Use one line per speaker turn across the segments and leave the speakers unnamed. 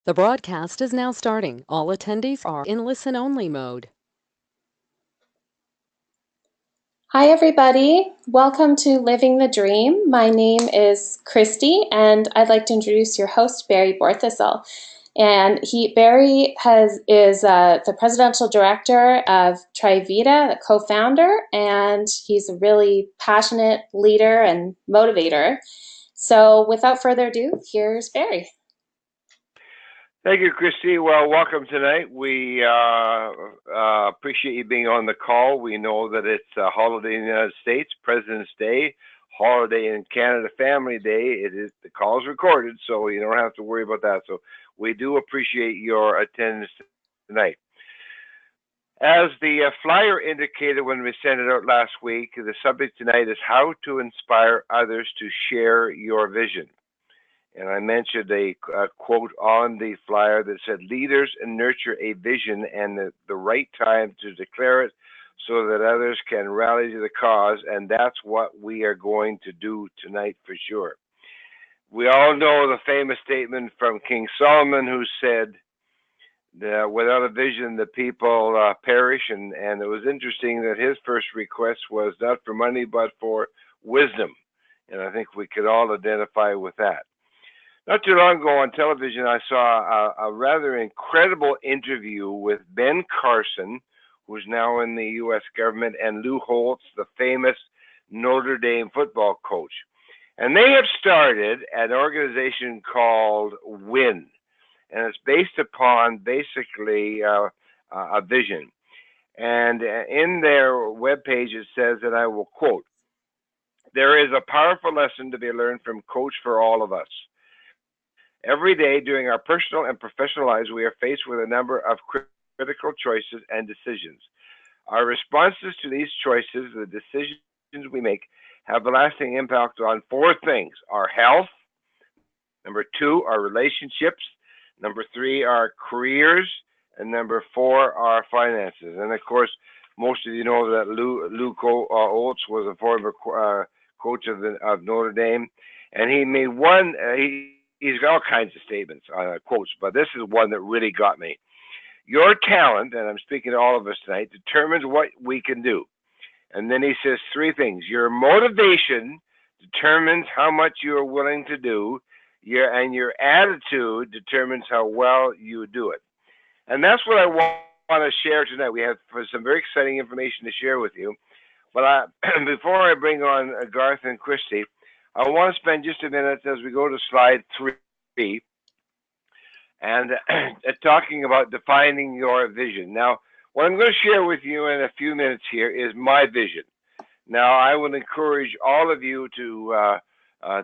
The broadcast is now starting. All attendees are in listen-only mode.
Hi, everybody. Welcome to Living the Dream. My name is Christy, and I'd like to introduce your host, Barry Borthistle. And Barry is the presidential director of Trivita, the co-founder, and he's a really passionate leader and motivator. So without further ado, here's Barry.
Thank you, Christy. Well, welcome tonight. We appreciate you being on the call. We know that it's a holiday in the United States, President's Day, holiday in Canada, Family Day. The call is recorded, so you don't have to worry about that. So we do appreciate your attendance tonight. As the flyer indicated when we sent it out last week, the subject tonight is how to inspire others to share your vision. And I mentioned a quote on the flyer that said, leaders nurture a vision and the right time to declare it so that others can rally to the cause. And that's what we are going to do tonight for sure. We all know the famous statement from King Solomon, who said that without a vision, the people perish. And it was interesting that his first request was not for money, but for wisdom. And I think we could all identify with that. Not too long ago on television, I saw a rather incredible interview with Ben Carson, who's now in the U.S. government, and Lou Holtz, the famous Notre Dame football coach. And they have started an organization called WIN, and it's based upon basically a vision. And in their webpage, it says, and I will quote, "There is a powerful lesson to be learned from Coach for all of us. Every day during our personal and professional lives, we are faced with a number of critical choices and decisions. Our responses to these choices, the decisions we make, have a lasting impact on four things: our health, number two, our relationships, number three, our careers, and number four, our finances." And of course, most of you know that Lou Holtz was a former coach of Notre Dame, and he made one. He's got all kinds of statements, quotes, but this is one that really got me. Your talent, and I'm speaking to all of us tonight, determines what we can do. And then he says three things. Your motivation determines how much you are willing to do, and your attitude determines how well you do it. And that's what I want to share tonight. We have some very exciting information to share with you. But before I bring on Garth and Christy, I want to spend just a minute as we go to slide 3 and talking about defining your vision. Now, what I'm going to share with you in a few minutes here is my vision. Now, I would encourage all of you to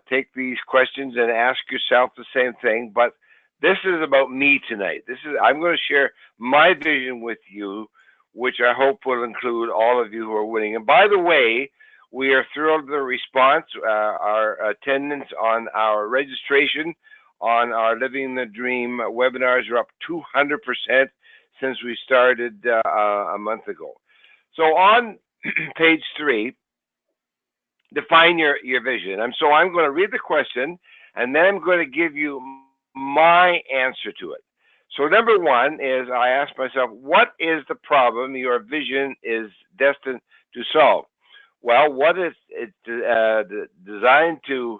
take these questions and ask yourself the same thing, but this is about me tonight. I'm going to share my vision with you, which I hope will include all of you who are winning. And by the way, we are thrilled with the response. Our attendance on our registration on our Living the Dream webinars are up 200% since we started a month ago. So on page 3, define your vision. And so I'm going to read the question, and then I'm going to give you my answer to it. So number 1 is I ask myself, what is the problem your vision is destined to solve? Well, what it's designed to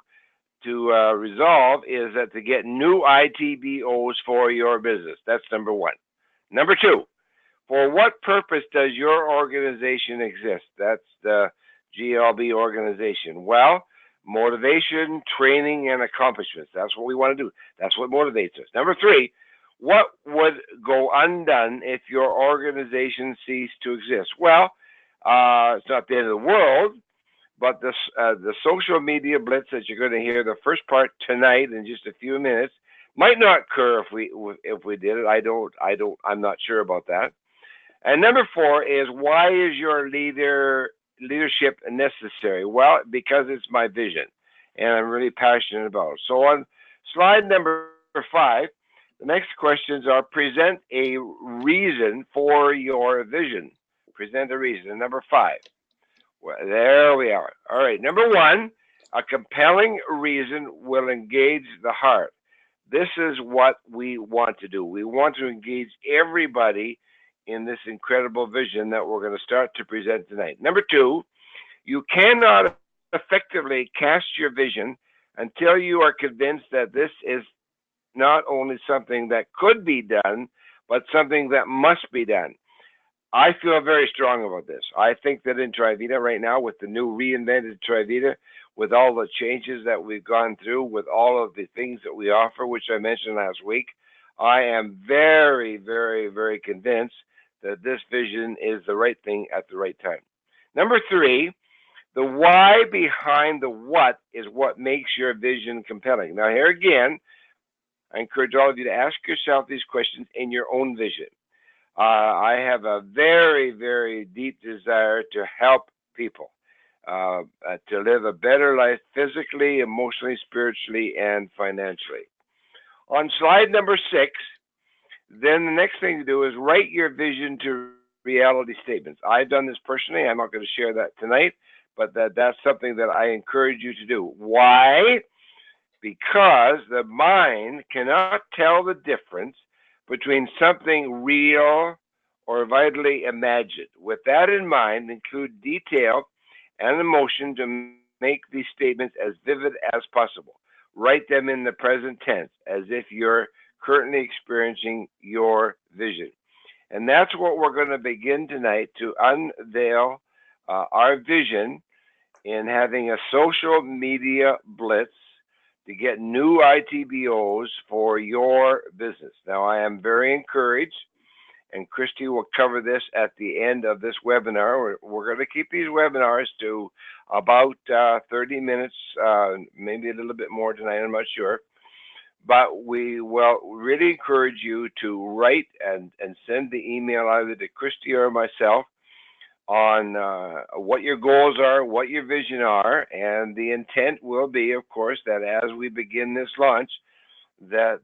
resolve is that to get new ITBOs for your business. That's number 1. Number 2, for what purpose does your organization exist? That's the GLB organization. Well, motivation, training, and accomplishments. That's what we want to do. That's what motivates us. Number 3, what would go undone if your organization ceased to exist? Well, it's not the end of the world, but the social media blitz that you're going to hear the first part tonight in just a few minutes might not occur if we did it. I'm not sure about that. And number 4 is, why is your leadership necessary? Well, because it's my vision, and I'm really passionate about it. So on slide number 5, the next questions are: present a reason for your vision. Present a reason. And number 5. Well, there we are. All right. Number 1, a compelling reason will engage the heart. This is what we want to do. We want to engage everybody in this incredible vision that we're going to start to present tonight. Number two, you cannot effectively cast your vision until you are convinced that this is not only something that could be done, but something that must be done. I feel very strong about this. I think that in Trivita right now, with the new reinvented Trivita, with all the changes that we've gone through, with all of the things that we offer, which I mentioned last week, I am very, very, very convinced that this vision is the right thing at the right time. Number three, the why behind the what is what makes your vision compelling. Now, here again, I encourage all of you to ask yourself these questions in your own vision. I have a very, very deep desire to help people to live a better life physically, emotionally, spiritually, and financially. On slide number 6, then the next thing to do is write your vision to reality statements. I've done this personally. I'm not going to share that tonight, but that's something that I encourage you to do. Why? Because the mind cannot tell the difference between something real or vitally imagined. With that in mind, include detail and emotion to make these statements as vivid as possible. Write them in the present tense, as if you're currently experiencing your vision. And that's what we're going to begin tonight, to unveil our vision in having a social media blitz to get new ITBOs for your business. Now, I am very encouraged, and Christy will cover this at the end of this webinar. We're going to keep these webinars to about 30 minutes, maybe a little bit more tonight, I'm not sure. But we will really encourage you to write and send the email either to Christy or myself on what your goals are, what your vision are, and the intent will be, of course, that as we begin this launch, that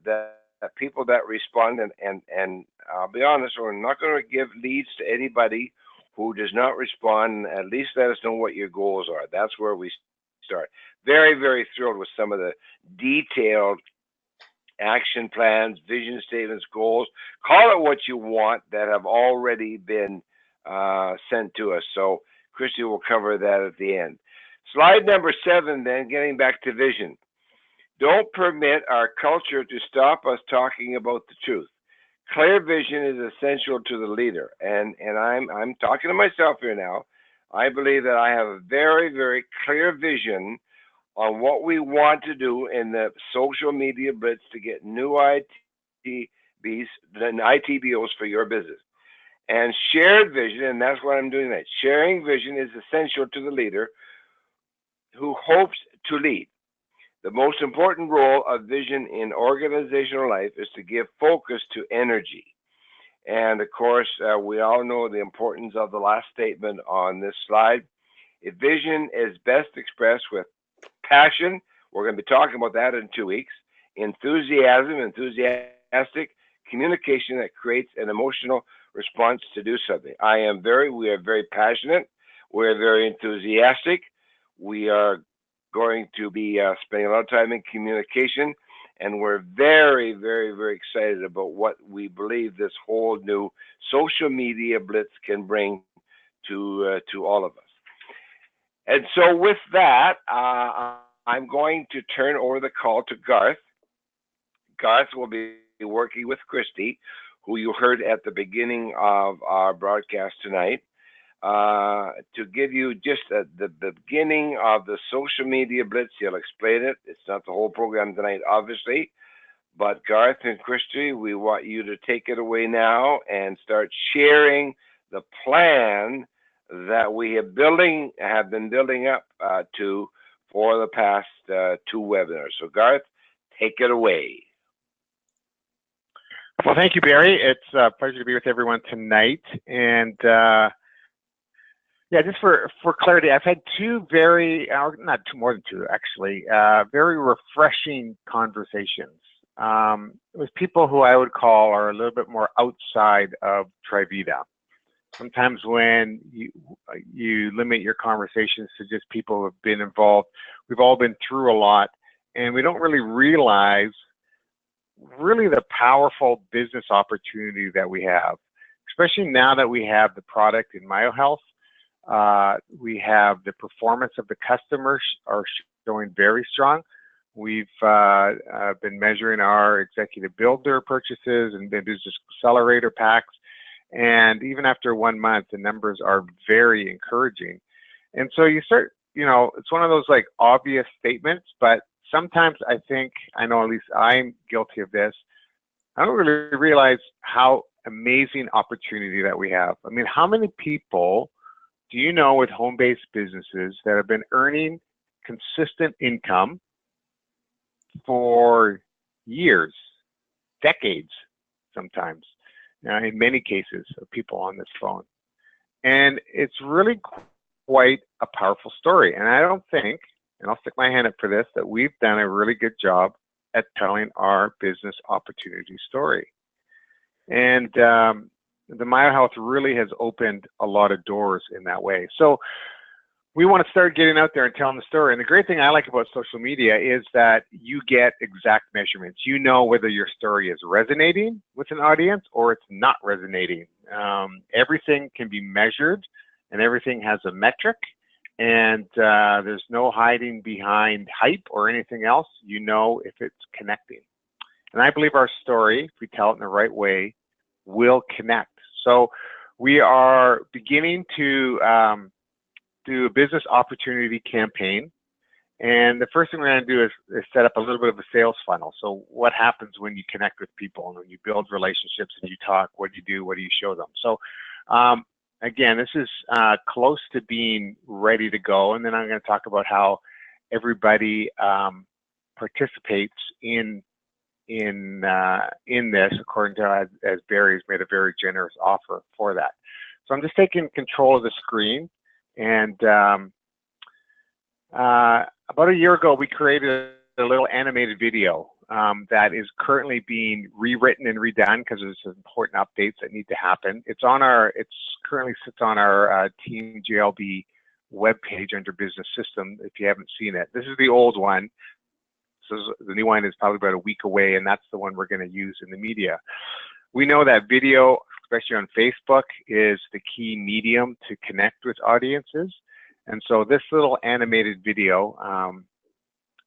people that respond, and I'll be honest, we're not going to give leads to anybody who does not respond. At least let us know what your goals are. That's where we start. Very, very thrilled with some of the detailed action plans, vision statements, goals, call it what you want, that have already been sent to us. So Christy will cover that at the end. Slide number 7, then, getting back to vision. Don't permit our culture to stop us talking about the truth. Clear vision is essential to the leader. And I'm talking to myself here now. I believe that I have a very, very clear vision on what we want to do in the social media blitz to get new ITBOs for your business. And shared vision, and that's what I'm doing tonight. Sharing vision is essential to the leader who hopes to lead. The most important role of vision in organizational life is to give focus to energy. And of course, we all know the importance of the last statement on this slide. If vision is best expressed with passion, we're going to be talking about that in 2 weeks. Enthusiasm, enthusiastic communication that creates an emotional response to do something. We are very passionate. We're very enthusiastic. We are going to be spending a lot of time in communication, and we're very, very, very excited about what we believe this whole new social media blitz can bring to all of us. And so with that, I'm going to turn over the call to Garth. Garth will be working with Christy, who you heard at the beginning of our broadcast tonight, to give you just the beginning of the social media blitz. He'll explain it. It's not the whole program tonight, obviously, but Garth and Christy, we want you to take it away now and start sharing the plan that we have been building up to for the past 2 webinars. So Garth, take it away.
Well, thank you, Barry. It's a pleasure to be with everyone tonight. And yeah, just for clarity, I've had 2 very, not 2, more than 2 actually, very refreshing conversations with people who I would call are a little bit more outside of Trivita. Sometimes when you limit your conversations to just people who have been involved, we've all been through a lot, and we don't really realize really the powerful business opportunity that we have, especially now that we have the product in MyoHealth. We have the performance of the customers are showing very strong. We've been measuring our executive builder purchases and business accelerator packs. And even after 1 month, the numbers are very encouraging. And so you start, it's one of those like obvious statements, but sometimes I know at least I'm guilty of this. I don't really realize how amazing opportunity that we have. I mean, how many people do you know with home-based businesses that have been earning consistent income for years, decades, sometimes, in many cases of people on this phone? And it's really quite a powerful story. And I don't think, and I'll stick my hand up for this, that we've done a really good job at telling our business opportunity story. And the MyoHealth really has opened a lot of doors in that way. So we want to start getting out there and telling the story. And the great thing I like about social media is that you get exact measurements. You know whether your story is resonating with an audience or it's not resonating. Everything can be measured and everything has a metric. And there's no hiding behind hype or anything else. You know if it's connecting. And I believe our story, if we tell it in the right way, will connect. So we are beginning to do a business opportunity campaign. And the first thing we're going to do is set up a little bit of a sales funnel. So what happens when you connect with people and when you build relationships and you talk? What do you do? What do you show them? So again, this is close to being ready to go. And then I'm going to talk about how everybody participates in this, according to as Barry's made a very generous offer for that. So I'm just taking control of the screen. And about a year ago, we created a little animated video that is currently being rewritten and redone because there's some important updates that need to happen. It currently sits on our Team GLB webpage under Business System. If you haven't seen it, this is the old one. So the new one is probably about a week away, and that's the one we're going to use in the media. We know that video, especially on Facebook, is the key medium to connect with audiences. And so this little animated video, I'm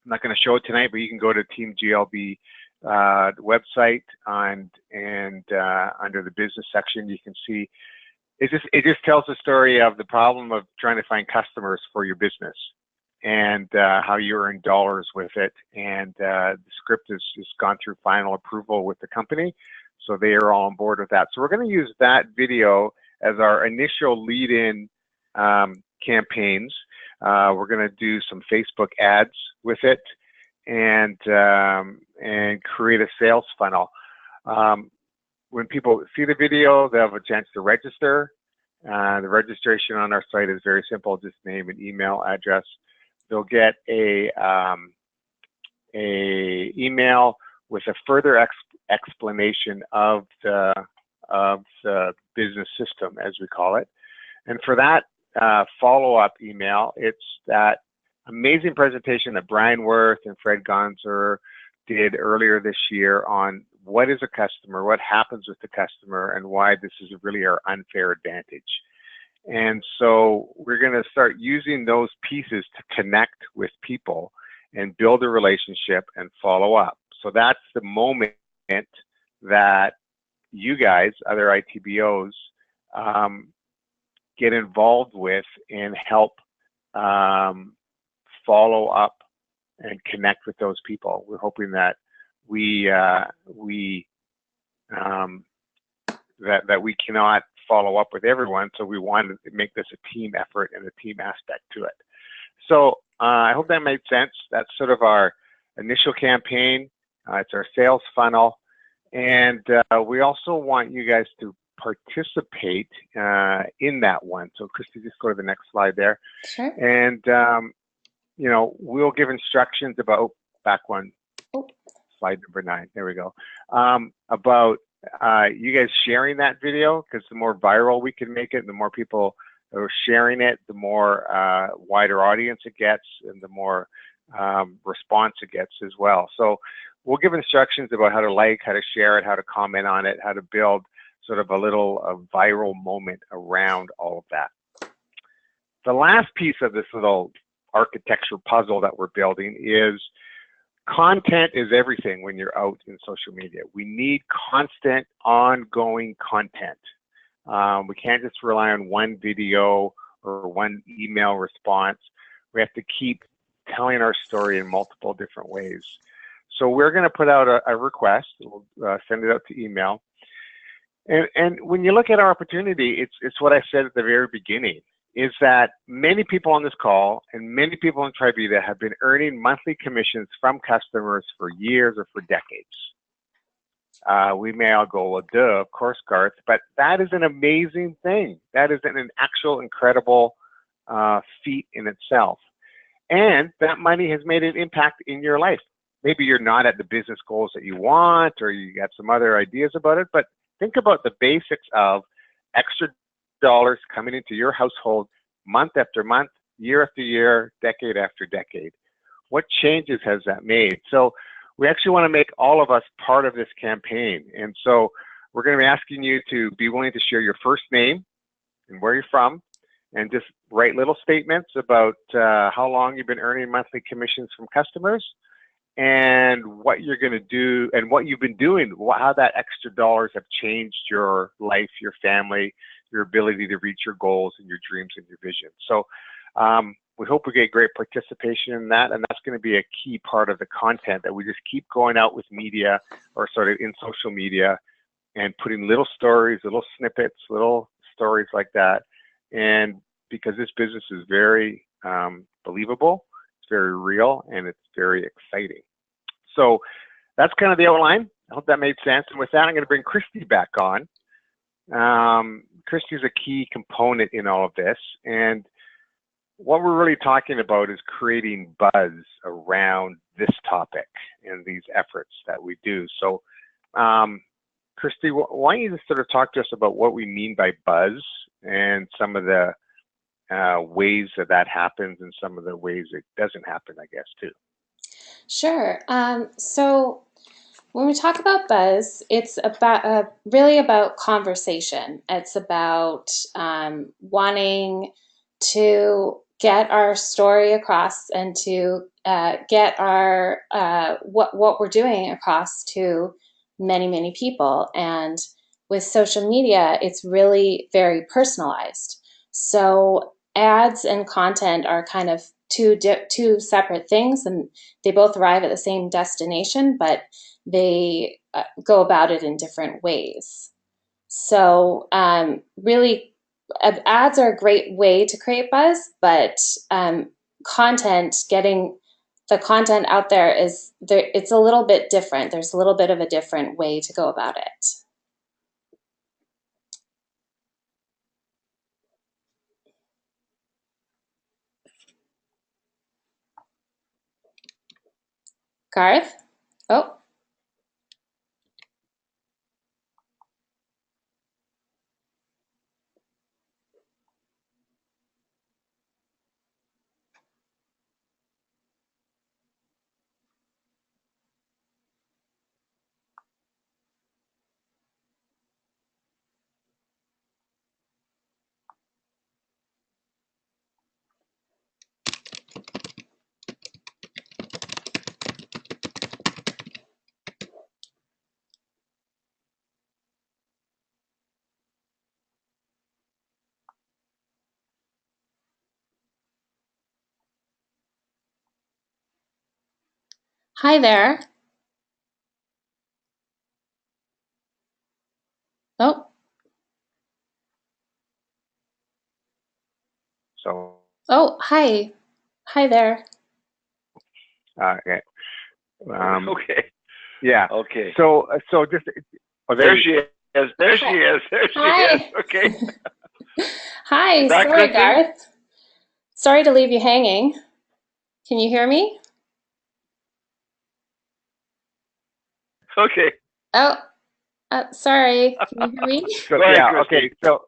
not going to show it tonight, but you can go to Team GLB website and under the business section, you can see it just tells the story of the problem of trying to find customers for your business and how you earn dollars with it. And the script has just gone through final approval with the company, so they are all on board with that. So we're going to use that video as our initial lead-in campaigns. We're going to do some Facebook ads with it and create a sales funnel. When people see the video, they'll have a chance to register. The registration on our site is very simple, just name and email address. They'll get a email with a further explanation of the business system, as we call it. And for that follow-up email, it's that amazing presentation that Brian Worth and Fred Gonzer did earlier this year on what is a customer, what happens with the customer, and why this is really our unfair advantage. And so we're going to start using those pieces to connect with people and build a relationship and follow up. So that's the moment that you guys, other ITBOs, get involved with and help follow up and connect with those people. We're hoping that we cannot follow up with everyone, so we wanted to make this a team effort and a team aspect to it. So I hope that made sense. That's sort of our initial campaign. It's our sales funnel, and we also want you guys to participate in that one. So Christy, just go to the next slide there.
Sure.
And we'll give instructions about slide number 9. There we go. About you guys sharing that video, because the more viral we can make it, the more people are sharing it, the more wider audience it gets, and the more response it gets as well. So we'll give instructions about how to like, how to share it, how to comment on it, how to build sort of a viral moment around all of that. The last piece of this little architecture puzzle that we're building is content is everything when you're out in social media. We need constant, ongoing content. We can't just rely on one video or one email response. We have to keep telling our story in multiple different ways. So we're going to put out a request. We'll send it out to email. And when you look at our opportunity, it's what I said at the very beginning, is that many people on this call and many people in Trivita have been earning monthly commissions from customers for years or for decades. We may all go, well, duh, of course, Garth, but that is an amazing thing. That is an actual incredible feat in itself. And that money has made an impact in your life. Maybe you're not at the business goals that you want, or you got some other ideas about it, but think about the basics of extra dollars coming into your household month after month, year after year, decade after decade. What changes has that made? So we actually want to make all of us part of this campaign. And so we're going to be asking you to be willing to share your first name and where you're from, and just write little statements about how long you've been earning monthly commissions from customers, and what you're going to do and what you've been doing, how that extra dollars have changed your life, your family, your ability to reach your goals and your dreams and your vision. So we hope we get great participation in that, and that's going to be a key part of the content, that we just keep going out with media, or sort of in social media, and putting little stories, little snippets, little stories like that. And because this business is very believable, it's very real, and it's very exciting. So that's kind of the outline. I hope that made sense. And with that, I'm going to bring Christy back on. Christy is a key component in all of this. And what we're really talking about is creating buzz around this topic and these efforts that we do. So Christy, why don't you just sort of talk to us about what we mean by buzz, and some of the ways that happens, and some of the ways it doesn't happen, I guess, too.
Sure. So when we talk about buzz, it's about really about conversation. It's about wanting to get our story across, and to get our what we're doing across to many people. And with social media, it's really very personalized. So ads and content are kind of two separate things, and they both arrive at the same destination, but they go about it in different ways. So really, ads are a great way to create buzz, but getting the content out there it's a little bit different. There's a little bit of a different way to go about it. Garth? Oh. Hi there. Oh.
So.
Oh, hi. Hi there.
Okay.
Okay.
Yeah.
Okay.
So just.
Oh, there she is. There she is. There she
Hi.
is. Okay.
Hi. Sorry,
Christy?
Garth. Sorry to leave you hanging. Can you hear me?
Okay.
Oh, sorry. Can you hear me?
So,
Go ahead,
yeah.
Christy.
Okay. So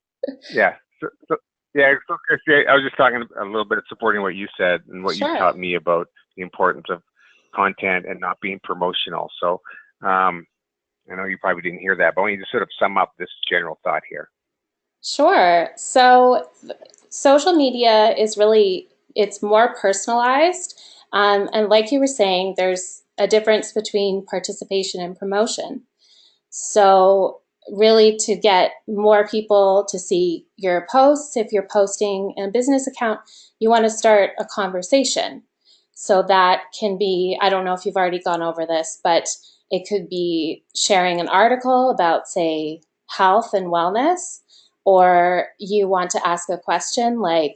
yeah. So yeah. So Christy, I was just talking a little bit of supporting what you said and what
Sure.
you taught me about the importance of content and not being promotional. So I know you probably didn't hear that, but I want you to sort of sum up this general thought here.
Sure. So social media is really, it's more personalized. And like you were saying, there's a difference between participation and promotion. So really to get more people to see your posts, if you're posting in a business account, you want to start a conversation. So that can be, I don't know if you've already gone over this, but it could be sharing an article about, say, health and wellness, or you want to ask a question like,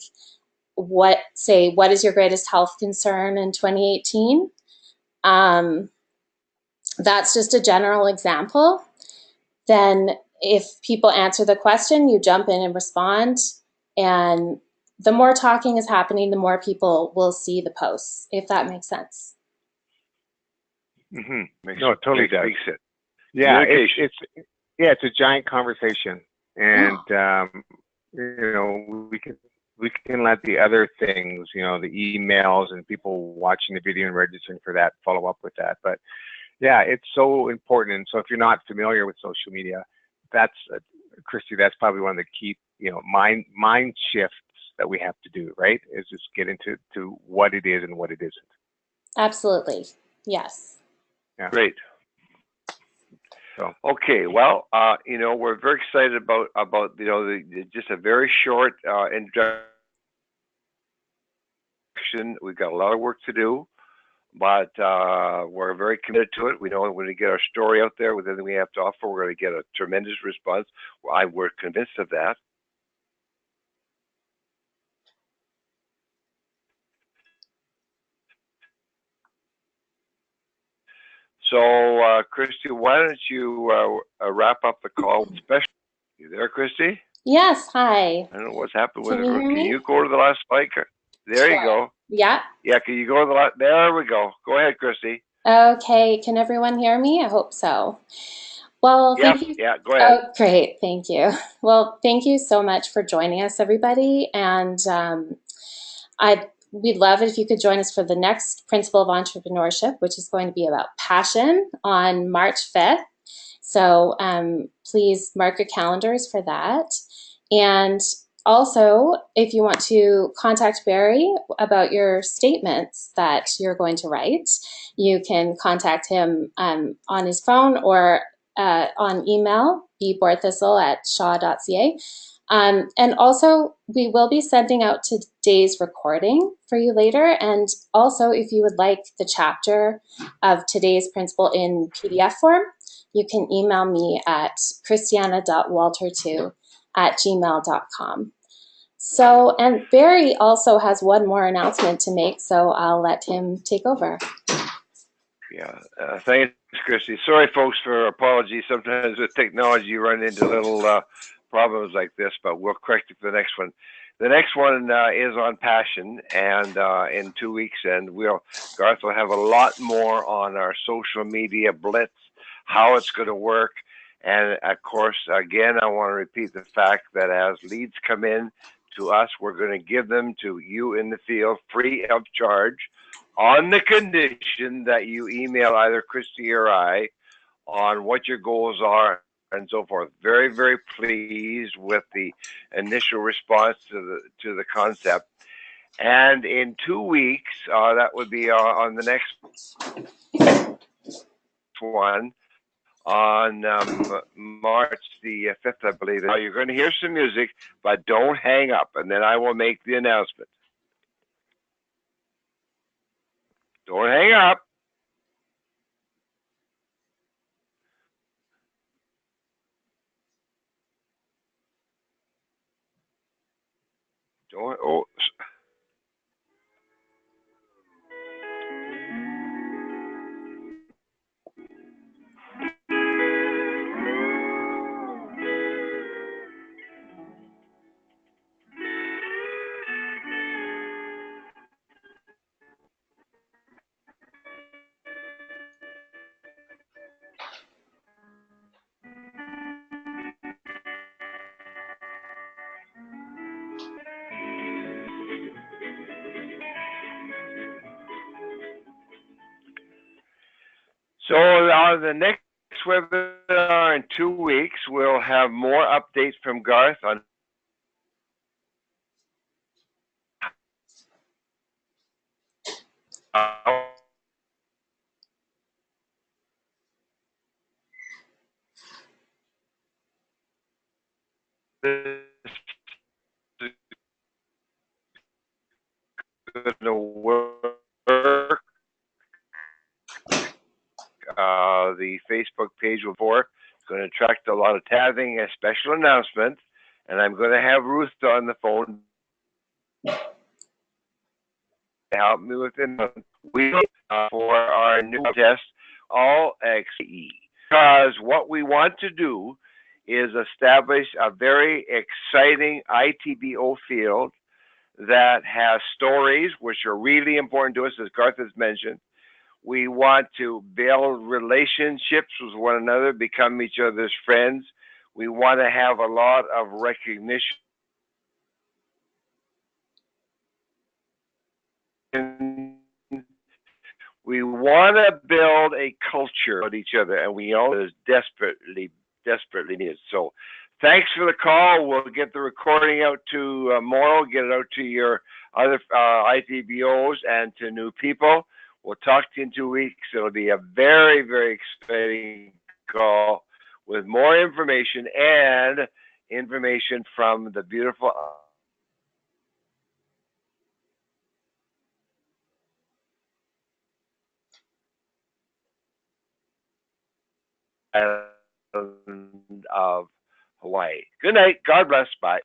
what is your greatest health concern in 2018? That's just a general example. Then if people answer the question, you jump in and respond. And the more talking is happening, the more people will see the posts, if that makes sense.
No, it totally does.
Makes it.
Yeah, it's a giant conversation, and you know, we can let the other things, you know, the emails and people watching the video and registering for that follow up with that. But yeah, it's so important. And so if you're not familiar with social media, that's Christy, that's probably one of the key, you know, mind shifts that we have to do, right? Is just get into what it is and what it isn't.
Absolutely. Yes.
Yeah.
Great.
So.
Okay, well, you know, we're very excited about you know, just a very short introduction. We've got a lot of work to do, but we're very committed to it. We know when we get our story out there with everything we have to offer, we're going to get a tremendous response. We're convinced of that. So, Christy, why don't you wrap up the call? Especially, you there, Christy?
Yes. Hi.
I don't know what's happened with
Can
it.
you hear
Can
me?
you go to the last spike? There you go.
Yeah.
Yeah, can you go to the last? There we go. Go ahead, Christy.
Okay. Can everyone hear me? I hope so. Well,
Yeah,
thank you.
yeah, go ahead.
Oh, great. Thank you. Well, thank you so much for joining us, everybody. And we'd love it if you could join us for the next Principle of Entrepreneurship, which is going to be about passion on March 5th. So please mark your calendars for that. And also, if you want to contact Barry about your statements that you're going to write, you can contact him on his phone or on email, bborthistle@shaw.ca. And also, we will be sending out today's recording for you later. And also, if you would like the chapter of today's principle in PDF form, you can email me at christiana.walter2@gmail.com. So, and Barry also has one more announcement to make, so I'll let him take over.
Yeah, thanks, Christy. Sorry, folks, for apologies. Sometimes with technology, you run into little problems like this, but we'll correct it for the next one. The next one is on passion, and in 2 weeks, and Garth will have a lot more on our social media blitz, how it's going to work. And of course, again, I want to repeat the fact that as leads come in to us, we're going to give them to you in the field free of charge, on the condition that you email either Christy or I on what your goals are and so forth. Very, very pleased with the initial response to the concept. And in 2 weeks, that would be on the next one, on March the 5th, I believe. Now, you're going to hear some music, but don't hang up, and then I will make the announcement. Don't hang up. Don't. Oh. So on the next webinar in 2 weeks, we'll have more updates from Garth on how this is going to work. The Facebook page will work. It's going to attract a lot of tagging and special announcements. And I'm going to have Ruth on the phone to help me with the for our new test, all XE. Because what we want to do is establish a very exciting ITBO field that has stories, which are really important to us, as Garth has mentioned. We want to build relationships with one another, become each other's friends. We want to have a lot of recognition. We want to build a culture of each other, and we know it is desperately needed. So thanks for the call. We'll get the recording out to Morrow, get it out to your other ITBOs and to new people. We'll talk to you in 2 weeks. It'll be a very, very exciting call with more information and information from the beautiful island of Hawaii. Good night. God bless. Bye.